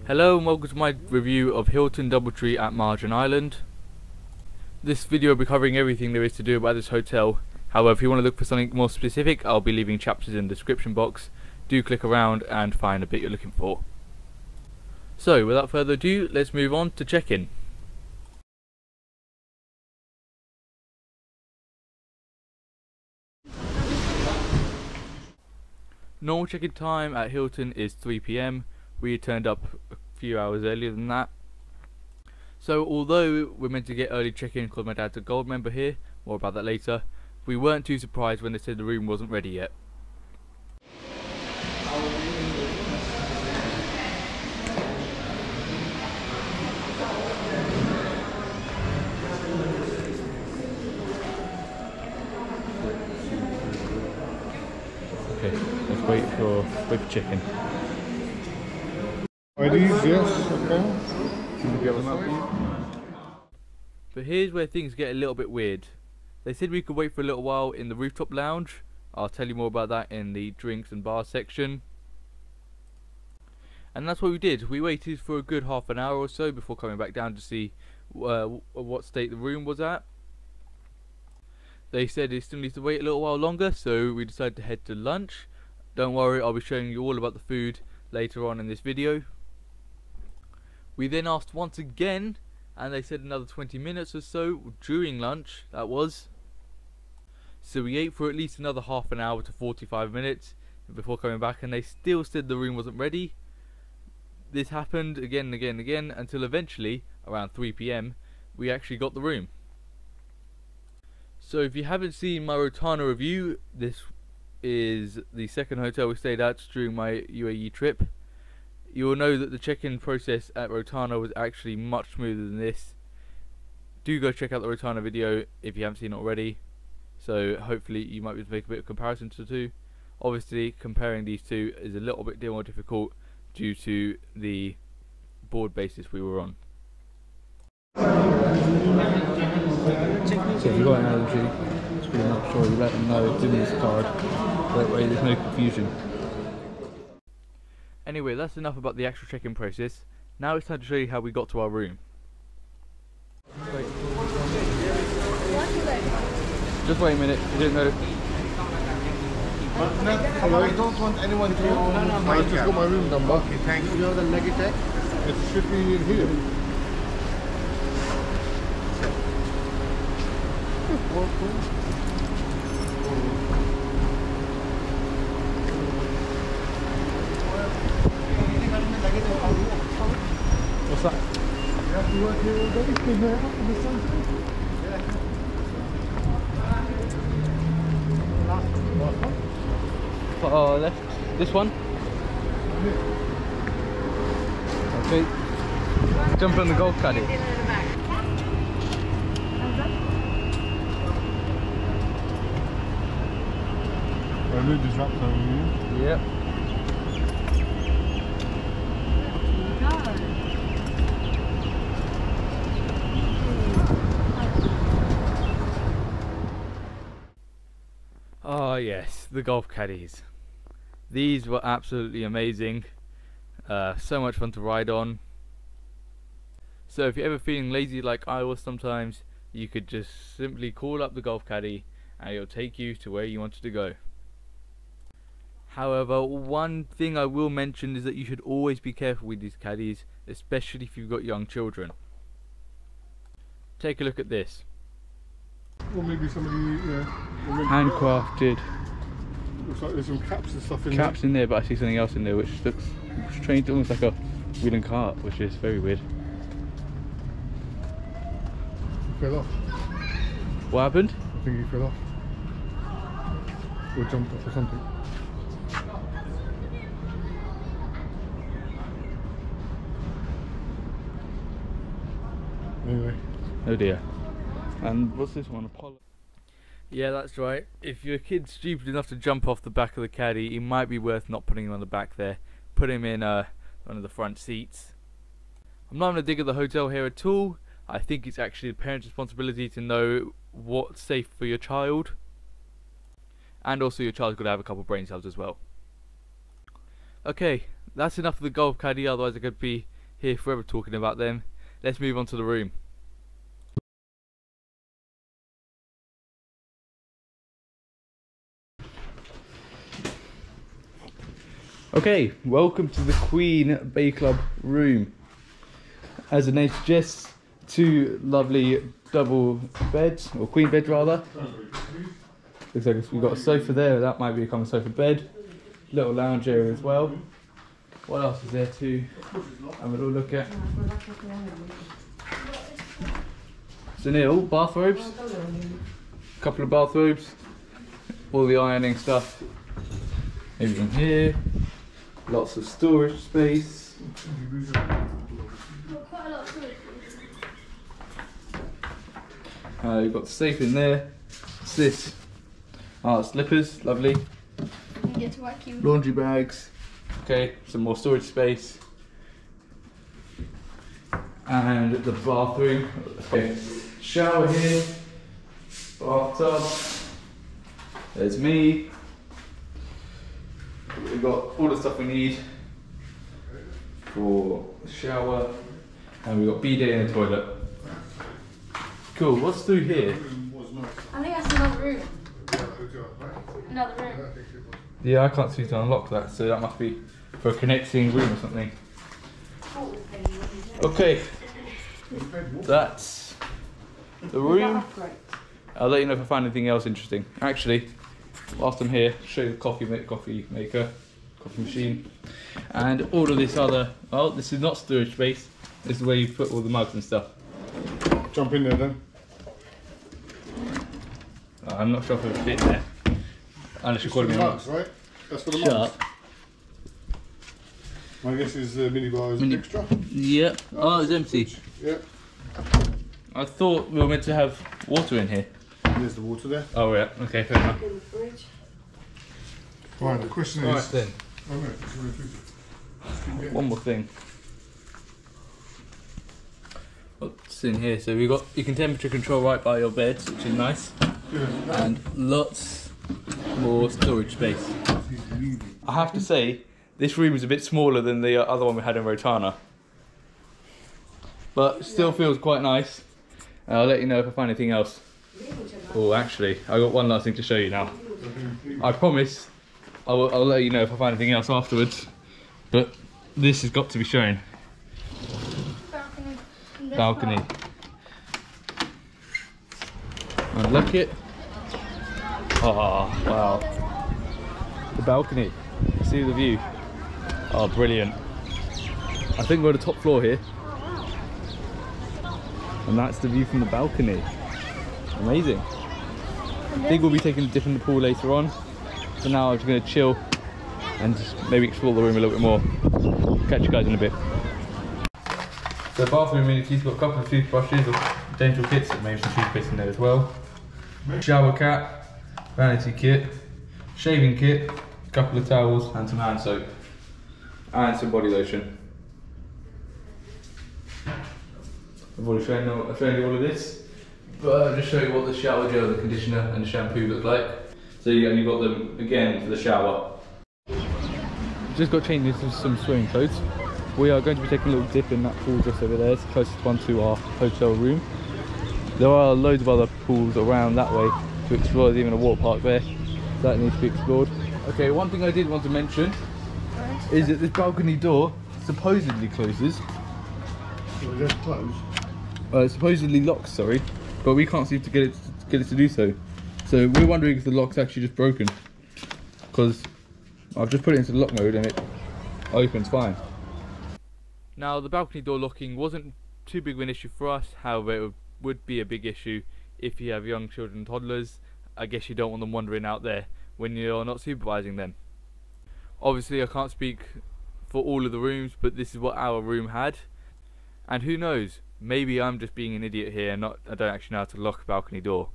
Hello and welcome to my review of Hilton Doubletree at Marjan Island. This video will be covering everything there is to do about this hotel. However, if you want to look for something more specific, I'll be leaving chapters in the description box. Do click around and find a bit you're looking for. So, without further ado, let's move on to check-in. Normal check-in time at Hilton is 3 PM. We turned up a few hours earlier than that. So although we're meant to get early check-in because my dad's a gold member here, more about that later, we weren't too surprised when they said the room wasn't ready yet. Okay, let's wait for check-in. Yes, okay. But here's where things get a little bit weird. They said we could wait for a little while in the rooftop lounge. I'll tell you more about that in the drinks and bar section. And that's what we did. We waited for a good half an hour or so before coming back down to see what state the room was at. They said it still needs to wait a little while longer, so we decided to head to lunch. Don't worry, I'll be showing you all about the food later on in this video. We then asked once again, and they said another 20 minutes or so during lunch, that was. So we ate for at least another half an hour to 45 minutes before coming back, and they still said the room wasn't ready. This happened again and again and again until eventually, around 3 PM, we actually got the room. So if you haven't seen my Rotana review, this is the second hotel we stayed at during my UAE trip. You will know that the check-in process at Rotana was actually much smoother than this. Do go check out the Rotana video if you haven't seen it already. So hopefully you might be able to make a bit of comparison to the two. Obviously comparing these two is a little bit more difficult due to the board basis we were on. So if you've got an allergy, it's pretty much sure you let them know, give them this card, that way there's no confusion. Anyway, that's enough about the actual check-in process. Now it's time to show you how we got to our room. Wait. Just wait a minute, you didn't know. I don't want anyone to know. I just got my room number. Okay, thank you. You have the luggage check? It should be in here. What's that? You have to work here all day. Come here in the sunshine. Left. This one? Okay. Jump on the golf caddy. I need this wrapped over here. Yep. Oh yes, the golf caddies. These were absolutely amazing. So much fun to ride on. So if you're ever feeling lazy like I was sometimes, you could just simply call up the golf caddy and it'll take you to where you wanted to go. However, one thing I will mention is that you should always be careful with these caddies, especially if you've got young children. Take a look at this. Or maybe somebody, Handcrafted. Looks like there's some caps and stuff in Caps in there, but I see something else in there which looks strange, almost like a wooden cart, which is very weird. there. He fell off. What happened? I think he fell off. Or jumped off or something. Anyway. Oh dear. And what's this one? Apollo. Yeah, that's right. If your kid's stupid enough to jump off the back of the caddy, it might be worth not putting him on the back there. Put him in one of the front seats. I'm not going to dig at the hotel here at all. I think it's actually the parent's responsibility to know what's safe for your child. And also your child's got to have a couple brain cells as well. Okay, that's enough of the golf caddy, otherwise I could be here forever talking about them. Let's move on to the room. Okay, welcome to the Queen Bay Club room. As the name suggests, 2 lovely double beds, or queen beds rather. Looks like we've got a sofa there, that might become a sofa bed. Little lounge area as well. What else is there to have a little look at? So Neil, bathrobes. Couple of bathrobes. All the ironing stuff. Everything here. Lots of storage space. You've got the safe in there. What's this? Slippers, lovely. Laundry bags. Okay, some more storage space. And the bathroom. Okay, shower here. Bathtub. There's me. We've got all the stuff we need for the shower, and we've got bidet in the toilet. Cool, what's through here? I think that's another room. Another room. Yeah, I can't seem to unlock that, so that must be for a connecting room or something. Okay, that's the room. I'll let you know if I find anything else interesting. Actually, whilst I'm here, show you the coffee maker, coffee machine, and all of this other. Well, this is not storage space. This is where you put all the mugs and stuff. Jump in there then. I'm not sure if it'll fit in there. Unless you're calling me mugs, right? That's for the Shut mugs. up. My guess is minibar is extra. Yeah. Oh, it's empty. Yeah. I thought we were meant to have water in here. There's the water there. Oh yeah. Okay, fair enough. Right, the question Alright is. then. Oh no, it's really tricky. One more thing. What's in here? So you can temperature control right by your beds, which is nice, and lots more storage space. I have to say, this room is a bit smaller than the other one we had in Rotana, but still feels quite nice. I'll let you know if I find anything else. Oh, actually, I got one last thing to show you now. I promise I'll let you know if I find anything else afterwards, but this has got to be shown. Balcony. Unlock it. Oh, wow. The balcony. See the view. Oh, brilliant. I think we're on the top floor here. And that's the view from the balcony. Amazing. I think we'll be taking a dip in the pool later on. For now, I'm just going to chill and just maybe explore the room a little bit more. Catch you guys in a bit. So the bathroom amenities, got a couple of toothbrushes or dental kits, maybe some toothpaste in there as well. Shower cap, vanity kit, shaving kit, a couple of towels and some hand soap. And some body lotion. I've already shown you all of this, but I'll just show you what the shower gel, the conditioner and the shampoo look like. So you only got them again for the shower. Just got changed into some swimming clothes. We are going to be taking a little dip in that pool just over there. It's the closest one to our hotel room. There are loads of other pools around that way to explore. There's even a water park there. So that needs to be explored. Okay, one thing I did want to mention is that this balcony door supposedly closes. So it's closed. It's supposedly locked, sorry, but we can't seem to get it to do so. So we're wondering if the lock's actually just broken, because I've just put it into the lock mode and it opens fine. Now the balcony door locking wasn't too big of an issue for us, however it would be a big issue if you have young children and toddlers. I guess you don't want them wandering out there when you're not supervising them. Obviously I can't speak for all of the rooms, but this is what our room had, and who knows, maybe I'm just being an idiot here and I don't actually know how to lock a balcony door.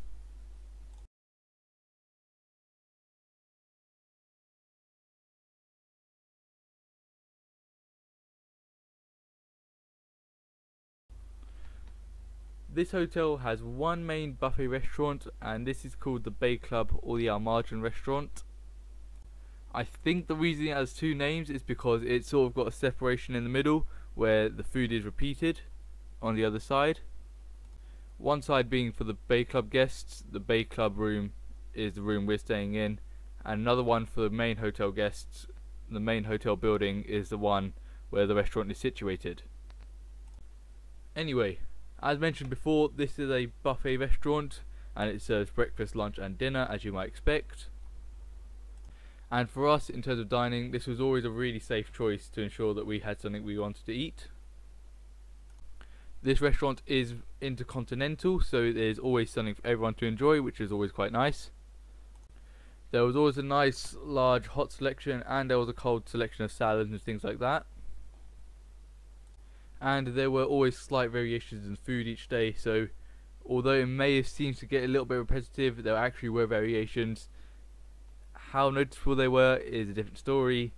This hotel has one main buffet restaurant, and this is called the Bay Club or the Marjan Restaurant. I think the reason it has two names is because it's sort of got a separation in the middle where the food is repeated on the other side. One side being for the Bay Club guests, the Bay Club room is the room we're staying in, and another one for the main hotel guests. The main hotel building is the one where the restaurant is situated. Anyway, as mentioned before, this is a buffet restaurant and it serves breakfast, lunch and dinner, as you might expect. And for us, in terms of dining, this was always a really safe choice to ensure that we had something we wanted to eat. This restaurant is intercontinental, so there's always something for everyone to enjoy, which is always quite nice. There was always a nice large hot selection, and there was a cold selection of salads and things like that. And there were always slight variations in food each day, so although it may have seemed to get a little bit repetitive, there actually were variations. How noticeable they were is a different story,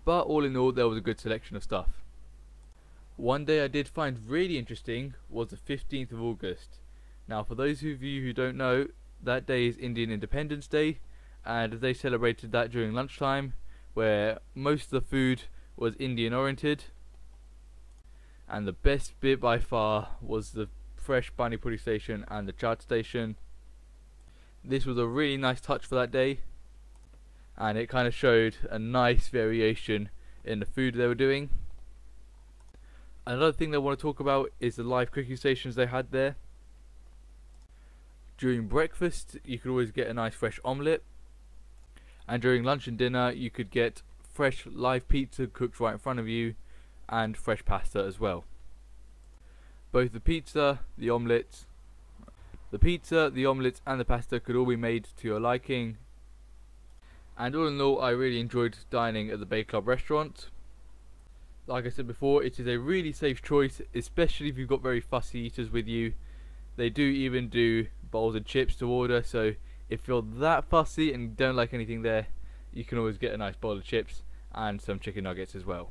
but all in all there was a good selection of stuff. One day I did find really interesting was the 15th of August. Now for those of you who don't know, that day is Indian Independence Day, and they celebrated that during lunchtime, where most of the food was Indian oriented, and the best bit by far was the fresh pani puri station and the chaat station. This was a really nice touch for that day, and it kind of showed a nice variation in the food they were doing. Another thing they want to talk about is the live cooking stations they had there. During breakfast you could always get a nice fresh omelette, and during lunch and dinner you could get fresh live pizza cooked right in front of you, and fresh pasta as well. Both the pizza, the omelette and the pasta could all be made to your liking. And all in all, I really enjoyed dining at the Bay Club restaurant. Like I said before, it is a really safe choice, especially if you've got very fussy eaters with you. They do even do bowls and chips to order, so if you're that fussy and don't like anything there, you can always get a nice bowl of chips and some chicken nuggets as well.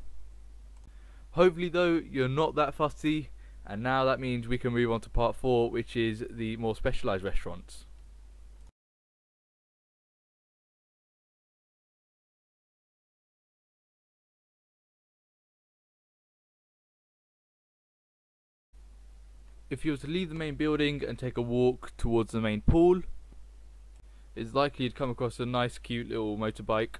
Hopefully though, you're not that fussy, and now that means we can move on to part 4, which is the more specialised restaurants. If you were to leave the main building and take a walk towards the main pool, it's likely you'd come across a nice cute little motorbike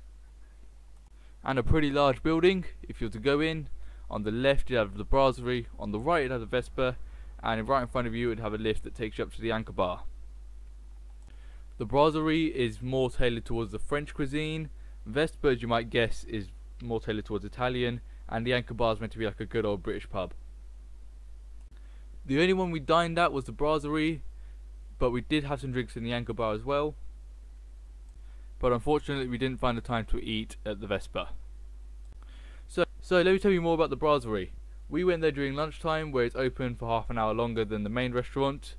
and a pretty large building. If you were to go in, on the left you'd have the Brasserie, on the right you'd have the Vespa, and right in front of you would have a lift that takes you up to the Anchor Bar. The Brasserie is more tailored towards the French cuisine, Vespa, as you might guess, is more tailored towards Italian, and the Anchor Bar is meant to be like a good old British pub. The only one we dined at was the Brasserie, but we did have some drinks in the Anchor Bar as well. But unfortunately we didn't find the time to eat at the Vespa. So let me tell you more about the Brasserie. We went there during lunchtime, where it's open for half an hour longer than the main restaurant.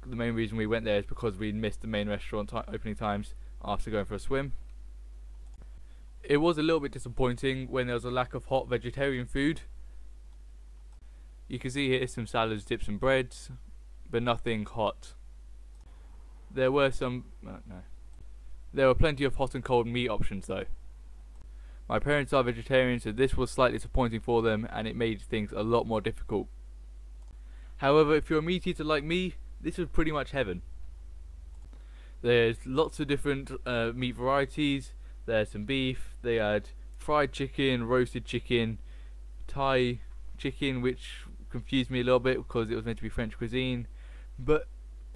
The main reason we went there is because we missed the main restaurant opening times after going for a swim. It was a little bit disappointing when there was a lack of hot vegetarian food. You can see here some salads, dips and breads, but nothing hot. There were plenty of hot and cold meat options though. My parents are vegetarians, so this was slightly disappointing for them, and it made things a lot more difficult. However, if you're a meat eater like me, this was pretty much heaven. There's lots of different meat varieties. There's some beef, they had fried chicken, roasted chicken, Thai chicken, which confused me a little bit because it was meant to be French cuisine, but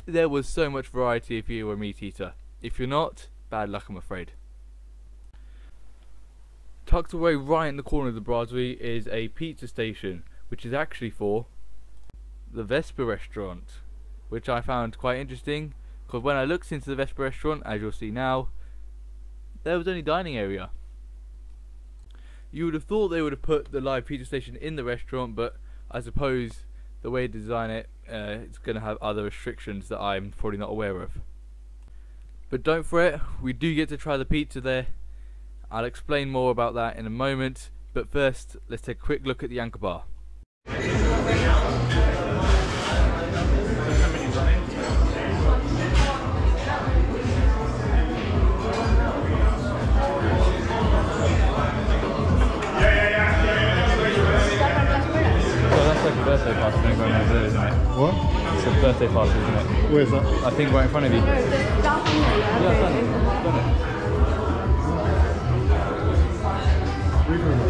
there was so much variety if you were a meat eater. If you're not, bad luck, I'm afraid. Tucked away right in the corner of the Brasserie is a pizza station, which is actually for the Vespa restaurant, which I found quite interesting, because when I looked into the Vespa restaurant, as you'll see now, there was only dining area. You would have thought they would have put the live pizza station in the restaurant, but I suppose the way to design it, it's going to have other restrictions that I'm probably not aware of. But don't fret, we do get to try the pizza there. I'll explain more about that in a moment, but first let's take a quick look at the Anchor Bar. don't say fast, isn't it? Where's that? I think right in front of you. No, just down here. Yeah, I've done it. I've done it. Wait a minute.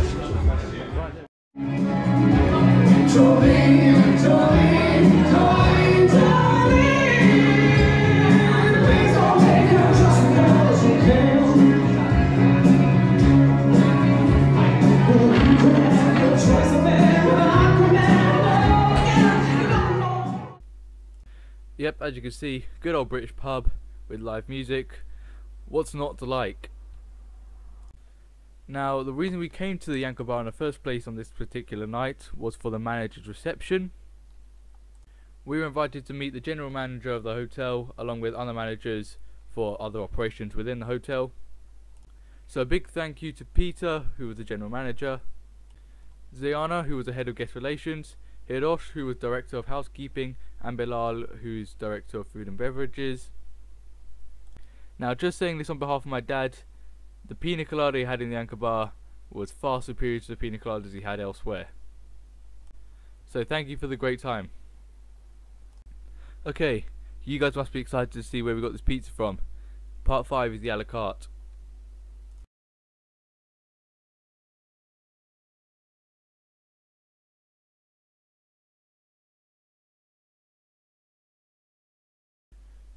Yep, as you can see, good old British pub with live music. What's not to like? Now, the reason we came to the Yanko Bar in the first place on this particular night was for the manager's reception. We were invited to meet the general manager of the hotel along with other managers for other operations within the hotel. So a big thank you to Peter, who was the general manager, Ziana, who was the head of guest relations, Hirosh, who was director of housekeeping, and Bilal, who's director of food and beverages. Now, just saying this on behalf of my dad, the pina colada he had in the Yanko Bar was far superior to the pina coladas he had elsewhere. So thank you for the great time. Okay, you guys must be excited to see where we got this pizza from. Part 5 is the a la carte.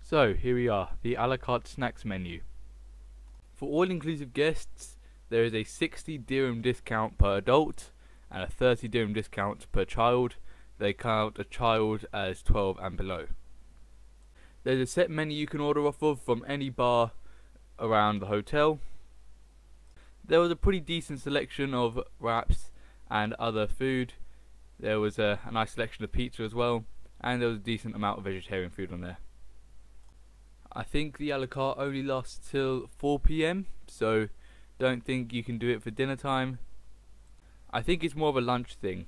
So here we are, the a la carte snacks menu. For all-inclusive guests, there is a 60 dirham discount per adult and a 30 dirham discount per child. They count a child as 12 and below. There's a set menu you can order off of from any bar around the hotel. There was a pretty decent selection of wraps and other food. There was a nice selection of pizza as well, and there was a decent amount of vegetarian food on there. I think the a la carte only lasts till 4 PM, so don't think you can do it for dinner time. I think it's more of a lunch thing.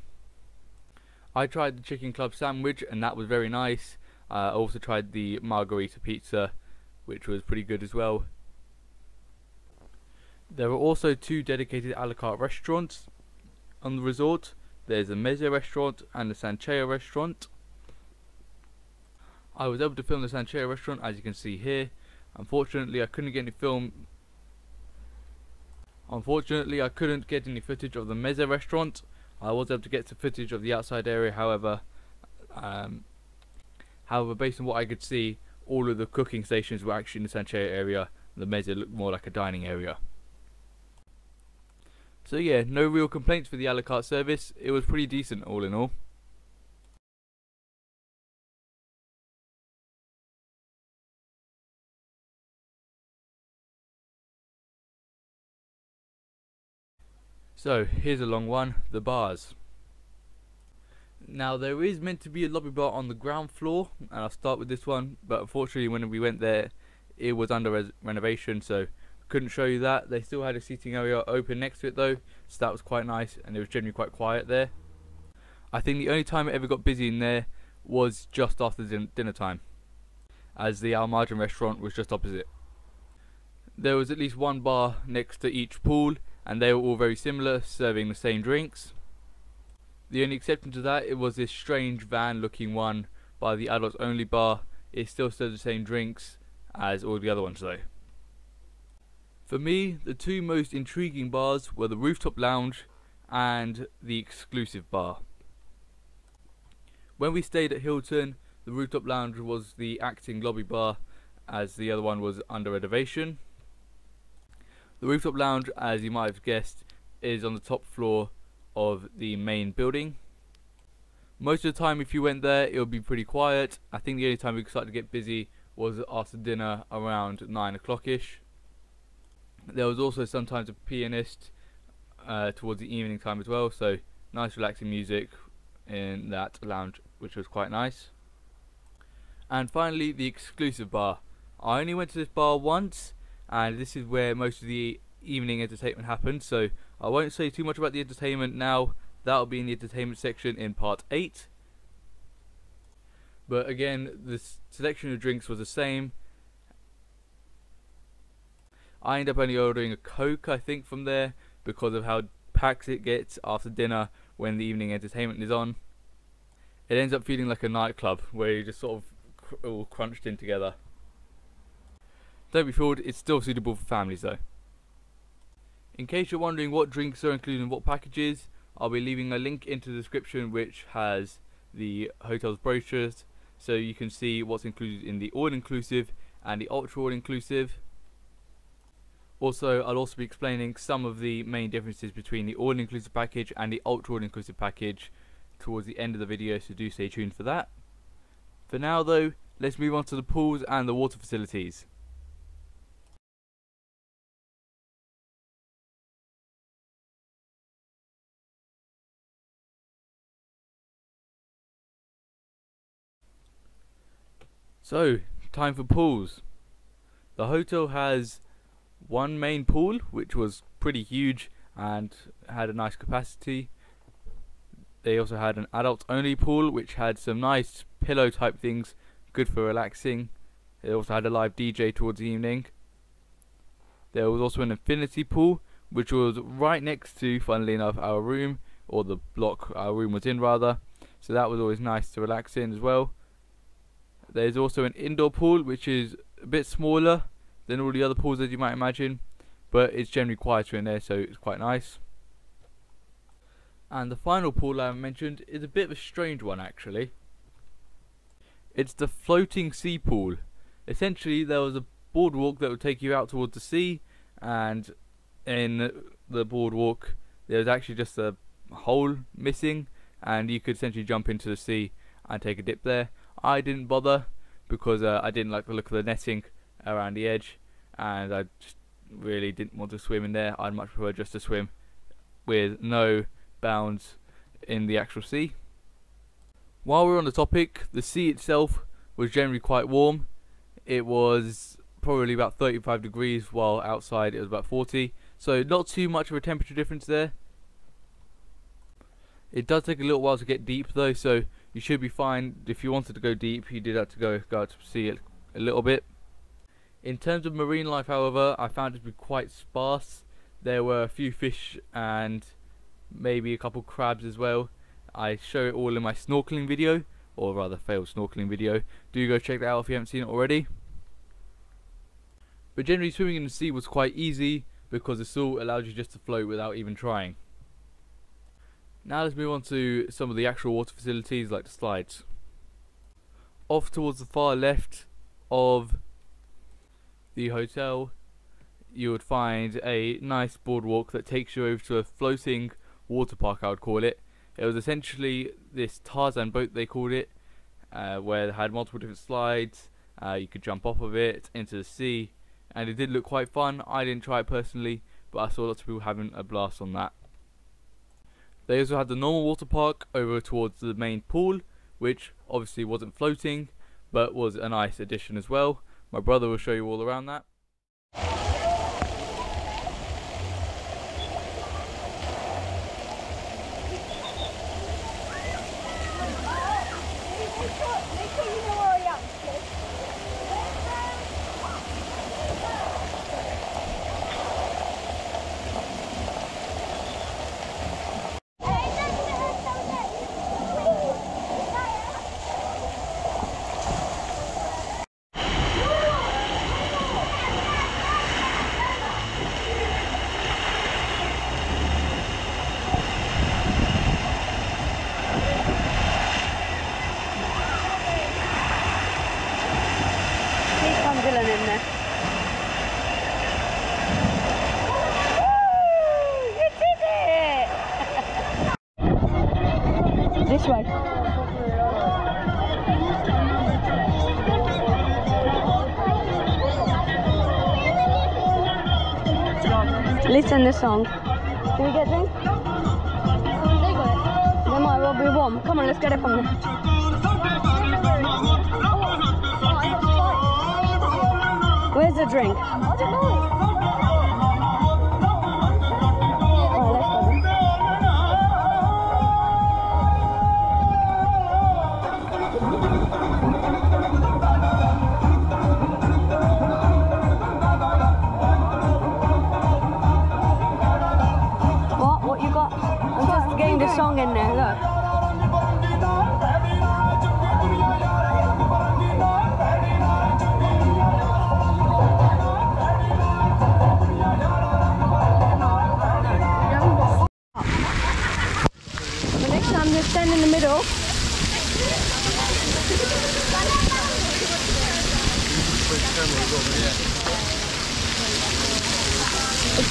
I tried the chicken club sandwich and that was very nice. I also tried the margarita pizza, which was pretty good as well. There are also 2 dedicated a la carte restaurants on the resort. There's a Meze restaurant and the Sanchea restaurant. I was able to film the Sanchea restaurant, as you can see here. Unfortunately, I couldn't get any footage of the Meze restaurant. I was able to get some footage of the outside area, however, based on what I could see, all of the cooking stations were actually in the Sanchea area. The Meze looked more like a dining area. So yeah, no real complaints for the a la carte service. It was pretty decent all in all. So here's a long one, the bars. Now there is meant to be a lobby bar on the ground floor, and I'll start with this one, but unfortunately when we went there it was under renovation, so couldn't show you that. They still had a seating area open next to it though, so that was quite nice, and it was generally quite quiet there. I think the only time it ever got busy in there was just after dinner time, as the Marjan Restaurant was just opposite. There was at least one bar next to each pool, and they were all very similar, serving the same drinks. The only exception to that, it was this strange van looking one by the adults only bar. It still served the same drinks as all the other ones though. For me, the 2 most intriguing bars were the rooftop lounge and the exclusive bar. When we stayed at Hilton, the rooftop lounge was the acting lobby bar, as the other one was under renovation. The rooftop lounge, as you might have guessed, is on the top floor of the main building. Most of the time if you went there it would be pretty quiet. I think the only time we started to get busy was after dinner around 9 o'clock-ish. There was also sometimes a pianist towards the evening time as well, so nice relaxing music in that lounge, which was quite nice. And finally, the exclusive bar. I only went to this bar once, and this is where most of the evening entertainment happened, so I won't say too much about the entertainment now. That'll be in the entertainment section in part 8. But again, the selection of drinks was the same. I ended up only ordering a Coke, I think, from there, because of how packed it gets after dinner when the evening entertainment is on. it ends up feeling like a nightclub where you're just sort of all crunched in together. Don't be fooled, it's still suitable for families though. In case you're wondering what drinks are included in what packages, I'll be leaving a link into the description which has the hotel's brochures, so you can see what's included in the all-inclusive and the ultra all-inclusive. Also, I'll also be explaining some of the main differences between the all-inclusive package and the ultra all-inclusive package towards the end of the video, so do stay tuned for that. For now though, let's move on to the pools and the water facilities. So, time for pools. The hotel has one main pool which was pretty huge and had a nice capacity. They also had an adult only pool which had some nice pillow type things, good for relaxing. They also had a live DJ towards the evening. There was also an infinity pool which was right next to, funnily enough, our room, or the block our room was in rather, so that was always nice to relax in as well. There's also an indoor pool which is a bit smaller than all the other pools as you might imagine, but it's generally quieter in there, so it's quite nice. And the final pool I mentioned is a bit of a strange one actually. It's the floating sea pool. Essentially there was a boardwalk that would take you out towards the sea, and in the boardwalk there was actually just a hole missing, and you could essentially jump into the sea and take a dip there. I didn't bother because I didn't like the look of the netting around the edge, and I just really didn't want to swim in there. I'd much prefer just to swim with no bounds in the actual sea. While we're on the topic, the sea itself was generally quite warm. It was probably about 35 degrees while outside it was about 40, so not too much of a temperature difference there. It does take a little while to get deep though, so you should be fine. If you wanted to go deep, you did have to go out to sea a little bit. In terms of marine life however, I found it to be quite sparse. There were a few fish and maybe a couple crabs as well. I show it all in my snorkeling video, or rather failed snorkeling video. Do go check that out if you haven't seen it already. But generally swimming in the sea was quite easy because the salt allowed you just to float without even trying. Now let's move on to some of the actual water facilities like the slides. Off towards the far left of the hotel you would find a nice boardwalk that takes you over to a floating water park, I would call it. It was essentially this Tarzan boat they called it, where it had multiple different slides. You could jump off of it into the sea, and it did look quite fun. I didn't try it personally, but I saw lots of people having a blast on that. They also had the normal water park over towards the main pool, which obviously wasn't floating, but was a nice addition as well. My brother will show you all around that. This way. Listen to the song. Can we get drinks? They got it. They might well be warm. Come on, let's get it from them. Where's the drink? I don't know. What you got? I'm just getting the song in there, look.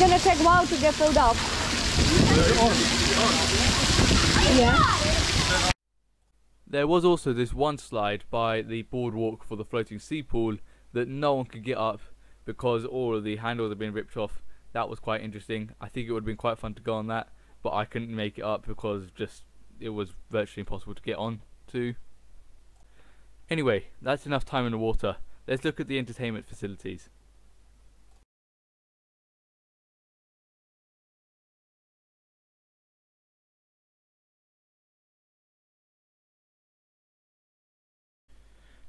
It's gonna take a while to get filled up. Yeah. There was also this one slide by the boardwalk for the floating sea pool that no one could get up because all of the handles had been ripped off. That was quite interesting. I think it would have been quite fun to go on that, but I couldn't make it up because it was virtually impossible to get on to. Anyway, that's enough time in the water. Let's look at the entertainment facilities.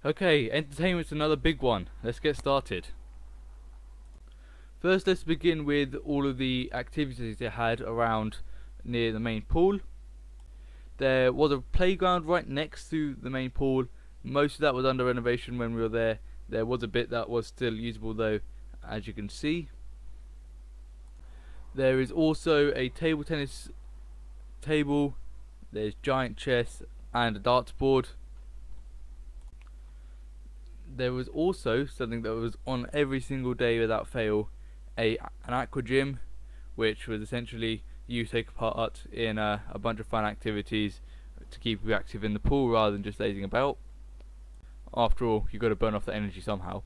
Okay, entertainment's another big one. Let's get started. First, let's begin with all of the activities they had around near the main pool. There was a playground right next to the main pool. Most of that was under renovation when we were there. There was a bit that was still usable though, as you can see. There is also a table tennis table. There's giant chess and a darts board. There was also something that was on every single day without fail, an aqua gym, which was essentially you take part in a bunch of fun activities to keep you active in the pool rather than just lazing about. After all, you've got to burn off the energy somehow.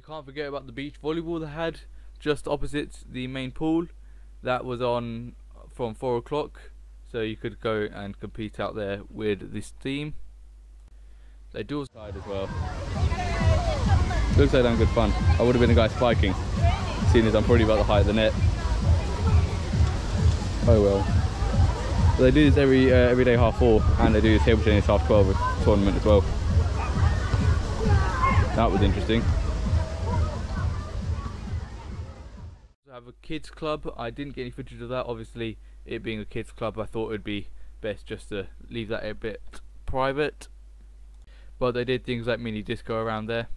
Can't forget about the beach volleyball they had just opposite the main pool. That was on from 4 o'clock, so you could go and compete out there with this team. They do side as well. Looks like damn good fun. I would have been the guy spiking, seeing as I'm probably about the height of the net. Oh well. So they do this every day 4:30, and they do this table tennis 12:30 tournament as well. That was interesting. Have a kids club. I didn't get any footage of that. Obviously, it being a kids club, I thought it would be best just to leave that a bit private. But they did things like mini disco around there.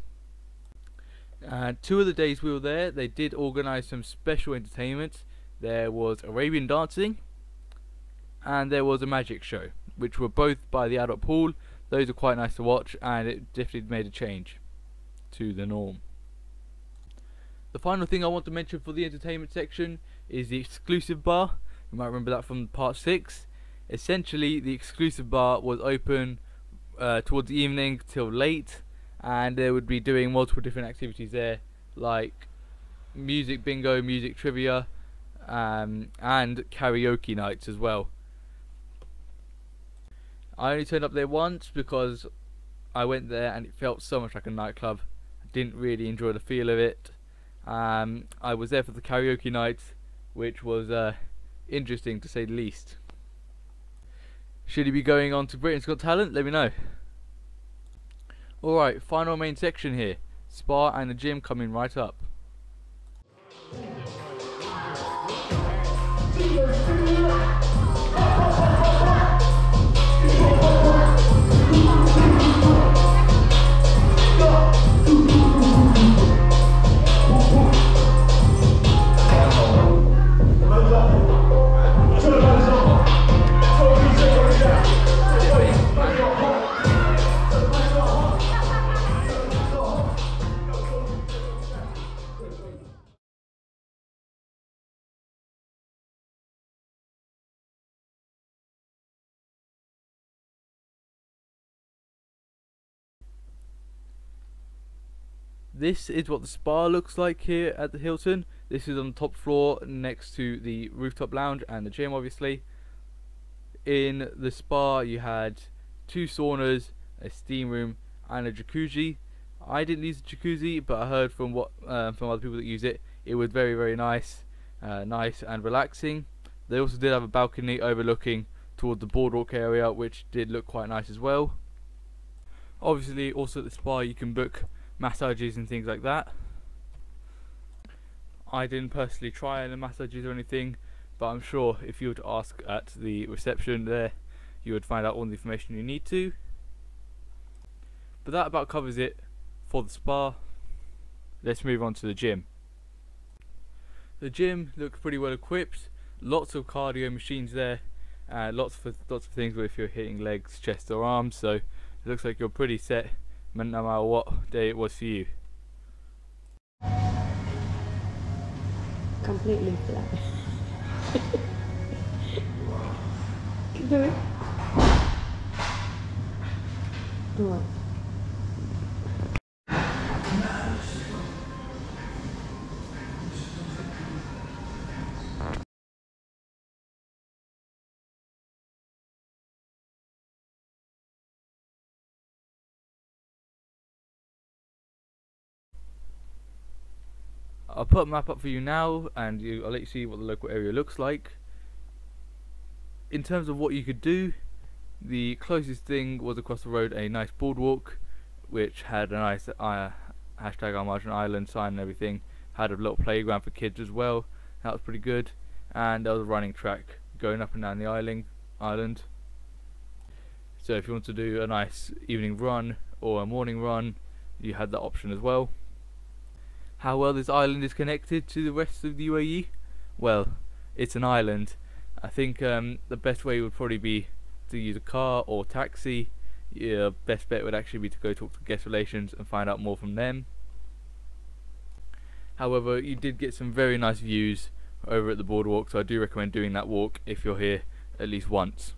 And 2 of the days we were there, they did organise some special entertainment. There was Arabian dancing and there was a magic show, which were both by the adult pool. Those are quite nice to watch, and it definitely made a change to the norm. The final thing I want to mention for the entertainment section is the exclusive bar. You might remember that from part 6. Essentially, the exclusive bar was open towards the evening till late, and they would be doing multiple different activities there, like music bingo, music trivia, and karaoke nights as well. I only turned up there once because I went there and it felt so much like a nightclub. I didn't really enjoy the feel of it. I was there for the karaoke night, which was interesting to say the least. Should he be going on to Britain's Got Talent? Let me know. Alright, final main section here. Spa and the gym coming right up. This is what the spa looks like here at the Hilton. This is on the top floor next to the rooftop lounge and the gym, obviously. In the spa you had 2 saunas, a steam room and a jacuzzi. I didn't use the jacuzzi, but I heard from from other people that use it, it was very, very nice, nice and relaxing. They also did have a balcony overlooking toward the boardwalk area, which did look quite nice as well. Obviously, also at the spa you can book massages and things like that. I didn't personally try any massages or anything, but I'm sure if you were to ask at the reception there, you would find out all the information you need to. But that about covers it for the spa. Let's move on to the gym. The gym looks pretty well equipped. Lots of cardio machines there, lots of things if you're hitting legs, chest or arms. So it looks like you're pretty set no matter what day it was for you. Completely flat. Keep doing. What? I'll put a map up for you now, and I'll let you see what the local area looks like. In terms of what you could do, the closest thing was across the road a nice boardwalk, which had a nice hashtag our Marjan Island sign and everything. Had a little playground for kids as well. That was pretty good. And there was a running track going up and down the island. So if you want to do a nice evening run or a morning run, you had that option as well. How well this island is connected to the rest of the UAE? Well, it's an island. I think the best way would probably be to use a car or taxi. Your best bet would actually be to go talk to guest relations and find out more from them. However, you did get some very nice views over at the boardwalk, so I do recommend doing that walk if you're here at least once.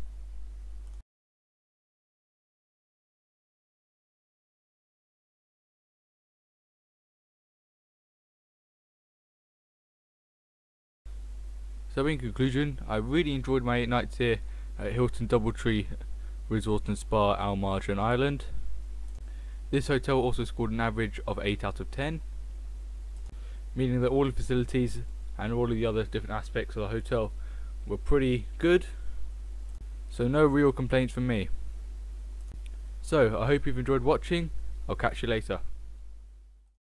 So in conclusion, I really enjoyed my 8 nights here at Hilton Doubletree Resort and Spa Al Marjan Island. This hotel also scored an average of 8 out of 10, meaning that all the facilities and all of the other different aspects of the hotel were pretty good, so no real complaints from me. So I hope you've enjoyed watching. I'll catch you later.